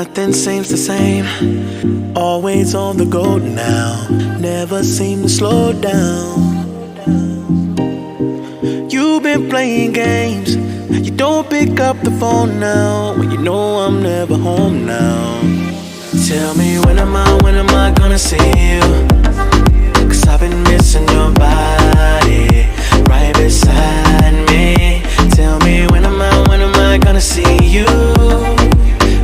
Nothing seems the same, always on the go now, never seem to slow down. You've been playing games, you don't pick up the phone now, when you know I'm never home now. Tell me when am I gonna see you? 'Cause I've been missing your body right beside me. Tell me when am I gonna see you?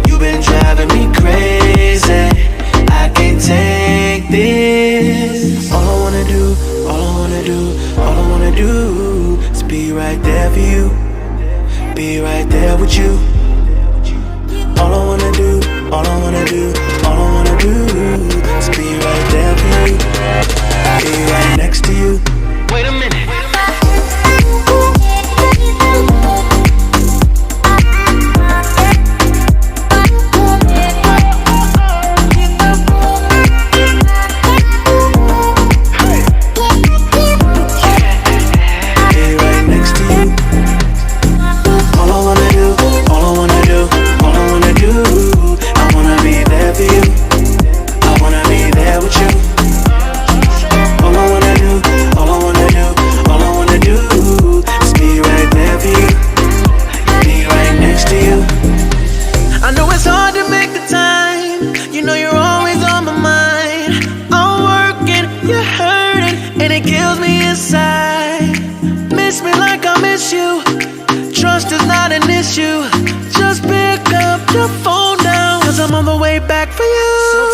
You've been driving me crazy, I can't take this. All I wanna do is be right there for you, be right there with you. All I wanna do is be right there for you, be right next to you. Wait a minute.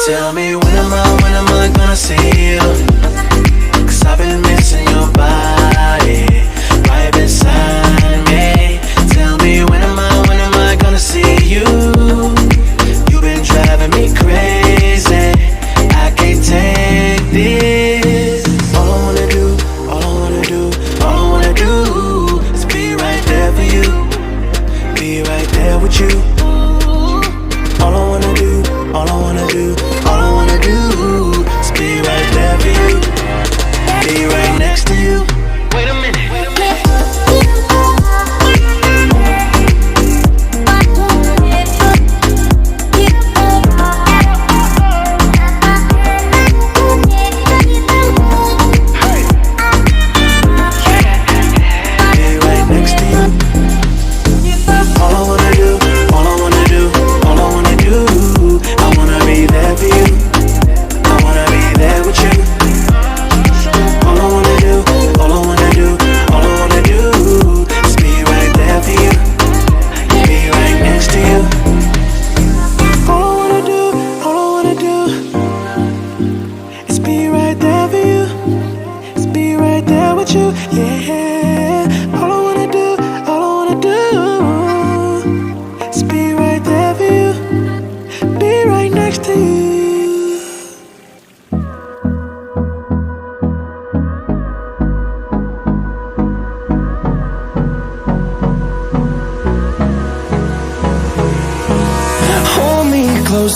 Tell me when am I gonna see you? 'Cause I've been missing your body right beside me. Tell me when am I gonna see you? You've been driving me crazy, I can't take this. All I wanna do is be right there for you, be right there with you. All I wanna do is be right there for you, be right next to you. Wait a minute.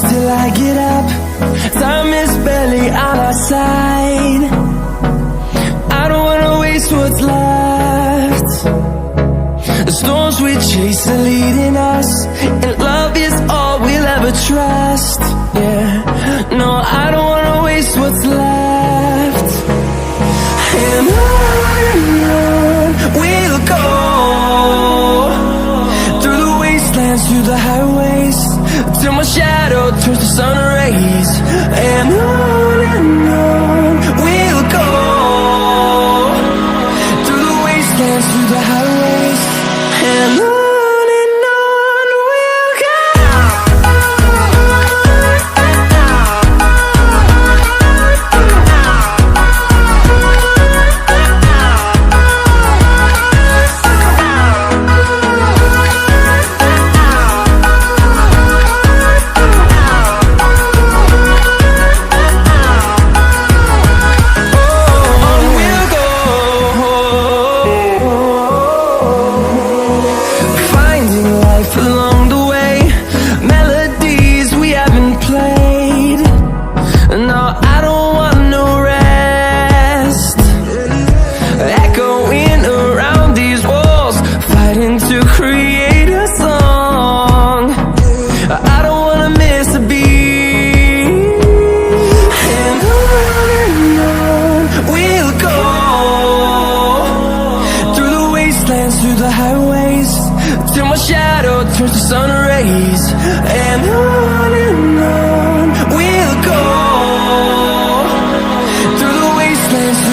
Till I get up, time is barely on our side. I don't wanna waste what's left. The storms we chase are leading us, and love is all we'll ever trust. Yeah, no, I don't wanna waste what's left. And on we'll go, through the wastelands, through the highways, till my shadow turns to sun rays. And on we'll go, through the wastelands, through the highways. And on we'll go.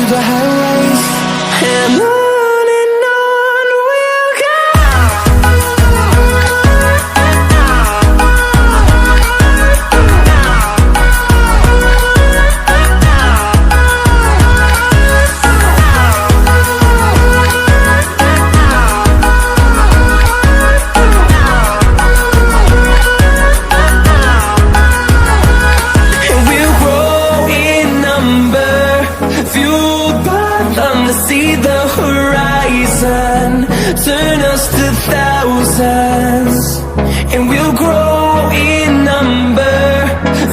through the highways, and on we'll go. See the horizon, turn us to thousands, and we'll grow in number,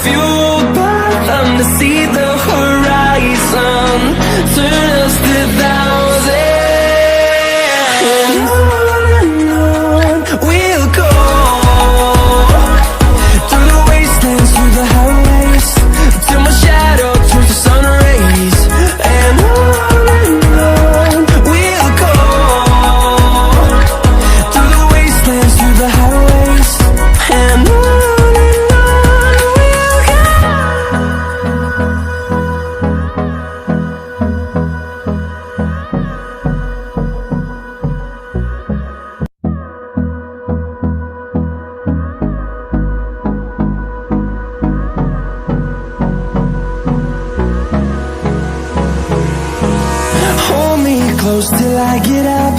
fueled by them to see the horizon, turn us to thousands, and on we'll go, through the wastelands, through the highways, till my shadow turns to sun rays, and on close till I get up.